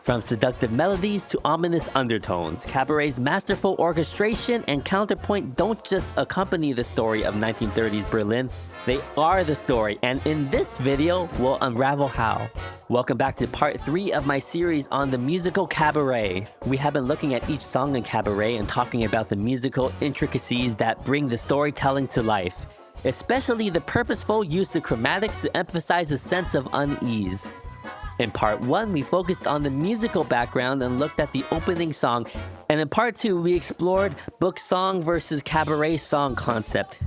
From seductive melodies to ominous undertones, Cabaret's masterful orchestration and counterpoint don't just accompany the story of 1930s Berlin, they are the story, and in this video, we'll unravel how. Welcome back to part 3 of my series on the musical Cabaret. We have been looking at each song in Cabaret and talking about the musical intricacies that bring the storytelling to life, especially the purposeful use of chromatics to emphasize a sense of unease. In part 1, we focused on the musical background and looked at the opening song, and in part 2, we explored book song versus cabaret song concept.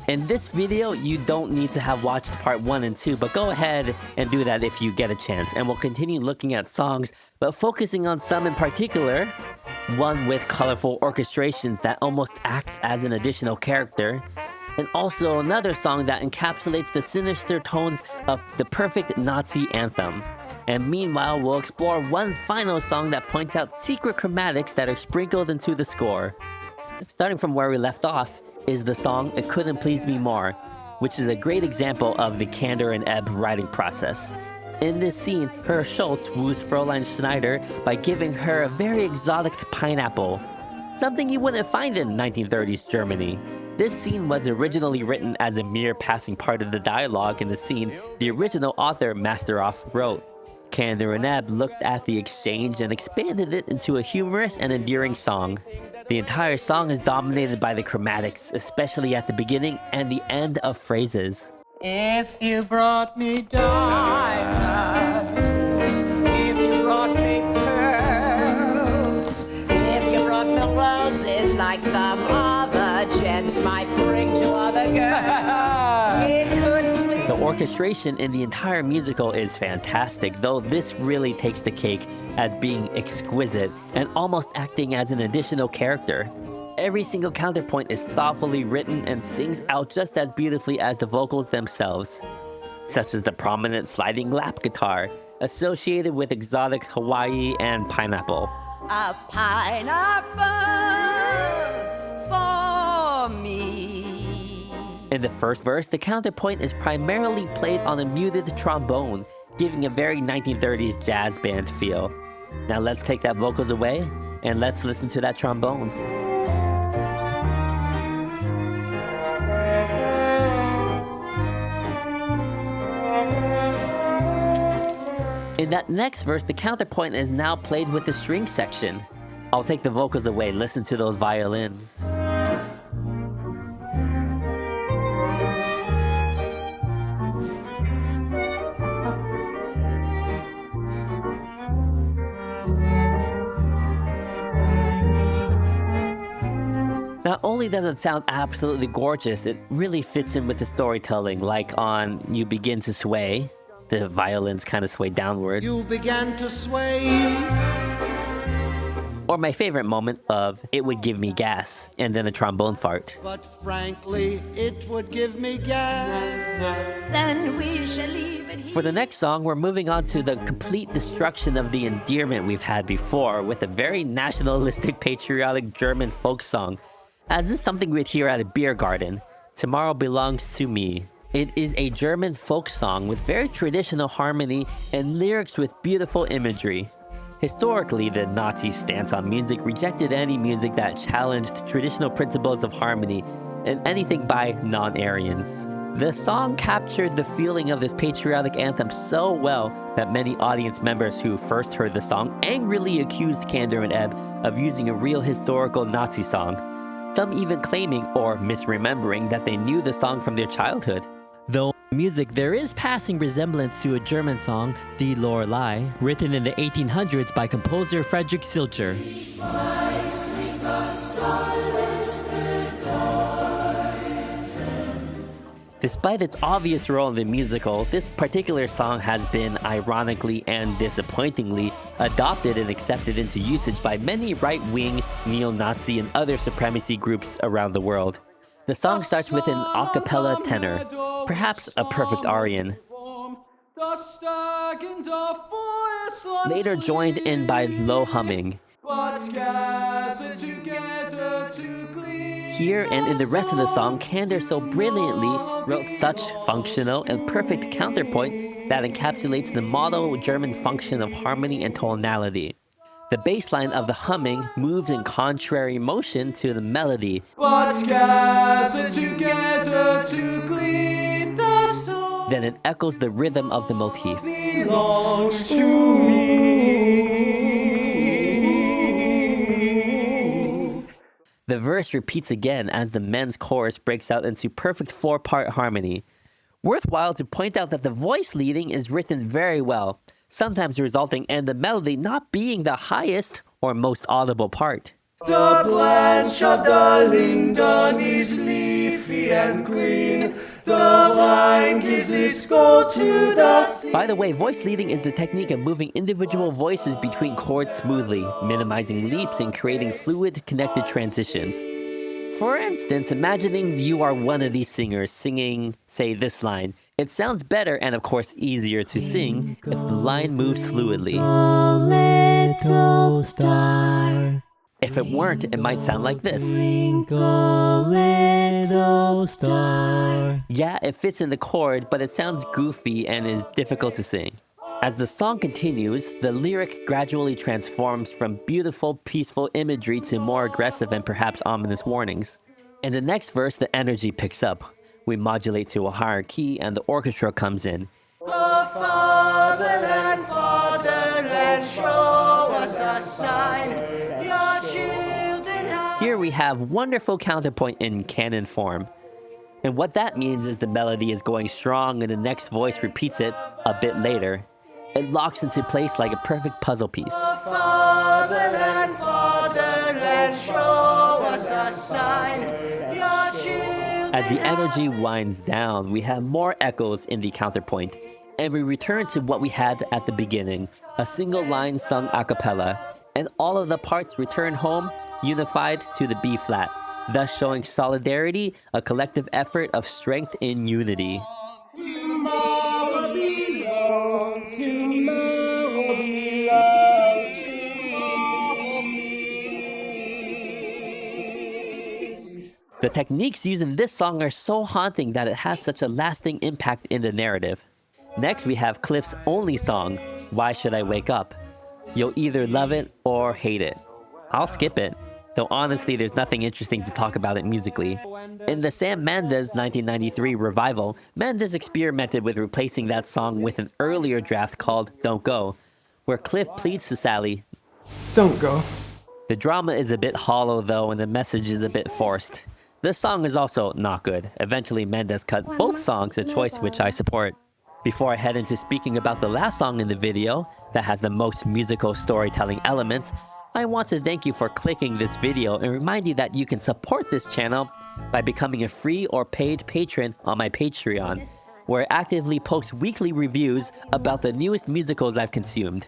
In this video, you don't need to have watched part 1 and 2, but go ahead and do that if you get a chance, and we'll continue looking at songs, but focusing on some in particular. One with colorful orchestrations that almost acts as an additional character, and also another song that encapsulates the sinister tones of the perfect Nazi anthem. And meanwhile, we'll explore one final song that points out secret chromatics that are sprinkled into the score. Starting from where we left off is the song It Couldn't Please Me More, which is a great example of the Kander and Ebb writing process. In this scene, Herr Schultz woos Fräulein Schneider by giving her a very exotic pineapple, something you wouldn't find in 1930s Germany. This scene was originally written as a mere passing part of the dialogue in the scene the original author Masteroff wrote. Kander and Ebb looked at the exchange and expanded it into a humorous and endearing song. The entire song is dominated by the chromatics, especially at the beginning and the end of phrases. If you brought me diamonds, if you brought me pearls, if you brought me roses like some other gents might bring to other girls, it couldn't. The orchestration in the entire musical is fantastic, though this really takes the cake as being exquisite and almost acting as an additional character. Every single counterpoint is thoughtfully written and sings out just as beautifully as the vocals themselves, such as the prominent sliding lap guitar associated with exotic Hawaii and pineapple. A pineapple for me. In the first verse, the counterpoint is primarily played on a muted trombone, giving a very 1930s jazz band feel. Now let's take that vocals away, and let's listen to that trombone. In that next verse, the counterpoint is now played with the string section. I'll take the vocals away, listen to those violins. Not only does it sound absolutely gorgeous, it really fits in with the storytelling, like on You Begin to Sway, the violins kind of sway downwards. You began to sway. Or my favorite moment of It Would Give Me Gas, and then a trombone fart. But frankly, it would give me gas. Then we shall leave it here. For the next song, we're moving on to the complete destruction of the endearment we've had before with a very nationalistic, patriotic German folk song. As if something we'd hear at a beer garden, Tomorrow Belongs to Me. It is a German folk song with very traditional harmony and lyrics with beautiful imagery. Historically, the Nazi stance on music rejected any music that challenged traditional principles of harmony and anything by non-Aryans. The song captured the feeling of this patriotic anthem so well that many audience members who first heard the song angrily accused Kander and Ebb of using a real historical Nazi song. Some even claiming or misremembering that they knew the song from their childhood. Though in music, there is passing resemblance to a German song, Die Lorelei, written in the 1800s by composer Friedrich Schiller. Despite its obvious role in the musical, this particular song has been ironically and disappointingly adopted and accepted into usage by many right-wing, neo-Nazi and other supremacy groups around the world. The song starts with an a cappella tenor, perhaps a perfect Aryan, later joined in by low humming. Here and in the rest of the song, Kander so brilliantly wrote such functional and perfect counterpoint that encapsulates the model German function of harmony and tonality. The bass line of the humming moves in contrary motion to the melody. But gather together to clean the stone. Then it echoes the rhythm of the motif. Belongs to me. The verse repeats again as the men's chorus breaks out into perfect 4-part harmony. Worthwhile to point out that the voice leading is written very well, sometimes resulting in the melody not being the highest or most audible part. The branch of the linden is leafy and green. The vine gives its gold to the sea. By the way, voice leading is the technique of moving individual voices between chords smoothly, minimizing leaps and creating fluid, connected transitions. For instance, imagining you are one of these singers singing, say, this line. It sounds better and of course easier to sing if the line moves fluidly. Little star. If it weren't, it might sound like this. Twinkle, little star. Yeah, it fits in the chord, but it sounds goofy and is difficult to sing. As the song continues, the lyric gradually transforms from beautiful, peaceful imagery to more aggressive and perhaps ominous warnings. In the next verse, the energy picks up. We modulate to a higher key and the orchestra comes in. Fatherland, fatherland, show us a sign. Your children have... Here we have wonderful counterpoint in canon form. And what that means is the melody is going strong and the next voice repeats it a bit later. It locks into place like a perfect puzzle piece. Fatherland, fatherland, show us a sign. Your children As the energy winds down, we have more echoes in the counterpoint, and we return to what we had at the beginning, a single line sung a cappella, and all of the parts return home, unified to the B flat, thus showing solidarity, a collective effort of strength in unity. tomorrow belongs to me. The techniques used in this song are so haunting that it has such a lasting impact in the narrative. Next, we have Cliff's only song, Why Should I Wake Up? You'll either love it or hate it. I'll skip it, though honestly there's nothing interesting to talk about it musically. In the Sam Mendes 1993 revival, Mendes experimented with replacing that song with an earlier draft called Don't Go, where Cliff pleads to Sally. Don't go. The drama is a bit hollow though, and the message is a bit forced. This song is also not good. Eventually Mendes cut both songs, a choice which I support. Before I head into speaking about the last song in the video, that has the most musical storytelling elements, I want to thank you for clicking this video and remind you that you can support this channel by becoming a free or paid patron on my Patreon, where I actively post weekly reviews about the newest musicals I've consumed.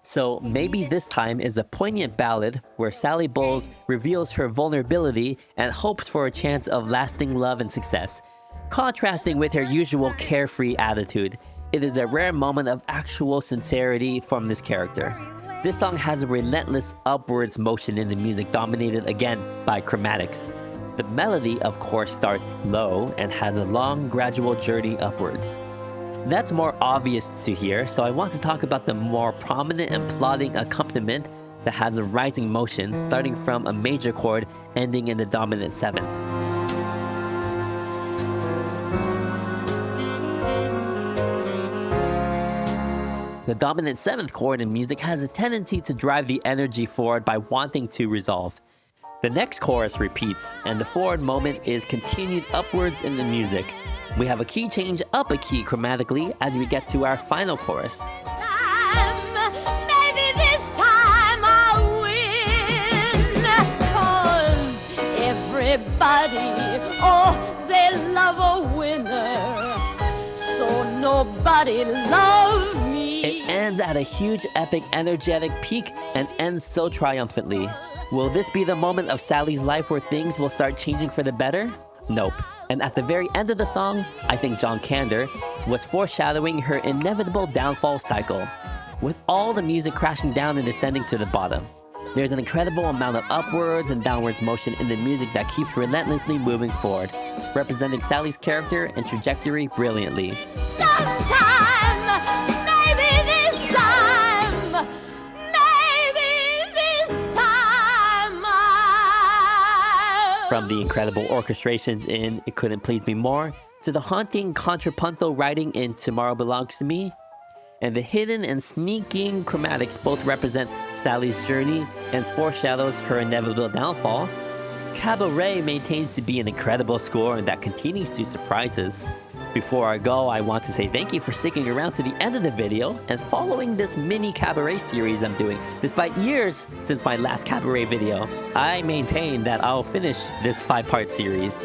So maybe this time is a poignant ballad where Sally Bowles reveals her vulnerability and hopes for a chance of lasting love and success. Contrasting with her usual carefree attitude, it is a rare moment of actual sincerity from this character. This song has a relentless upwards motion in the music, dominated again by chromatics. The melody, of course, starts low and has a long, gradual journey upwards. That's more obvious to hear, so I want to talk about the more prominent and plodding accompaniment that has a rising motion, starting from a major chord ending in the dominant seventh. The dominant seventh chord in music has a tendency to drive the energy forward by wanting to resolve. The next chorus repeats, and the forward moment is continued upwards in the music. We have a key change up a key chromatically as we get to our final chorus. Maybe this time I'll win, 'cause everybody, oh, they love a winner, so nobody loves me. It ends at a huge, epic, energetic peak and ends so triumphantly. Will this be the moment of Sally's life where things will start changing for the better? Nope. And at the very end of the song, I think John Kander was foreshadowing her inevitable downfall cycle, with all the music crashing down and descending to the bottom. There's an incredible amount of upwards and downwards motion in the music that keeps relentlessly moving forward, representing Sally's character and trajectory brilliantly. Sometime From the incredible orchestrations in It Couldn't Please Me More, to the haunting contrapunto writing in Tomorrow Belongs to Me, and the hidden and sneaking chromatics both represent Sally's journey and foreshadows her inevitable downfall, Cabaret maintains to be an incredible score that continues to surprise us. Before I go, I want to say thank you for sticking around to the end of the video and following this mini Cabaret series I'm doing. Despite years since my last Cabaret video, I maintain that I'll finish this 5-part series.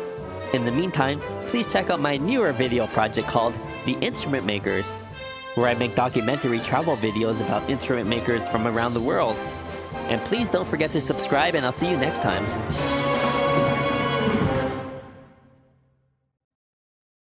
In the meantime, please check out my newer video project called The Instrument Makers, where I make documentary travel videos about instrument makers from around the world. And please don't forget to subscribe, and I'll see you next time.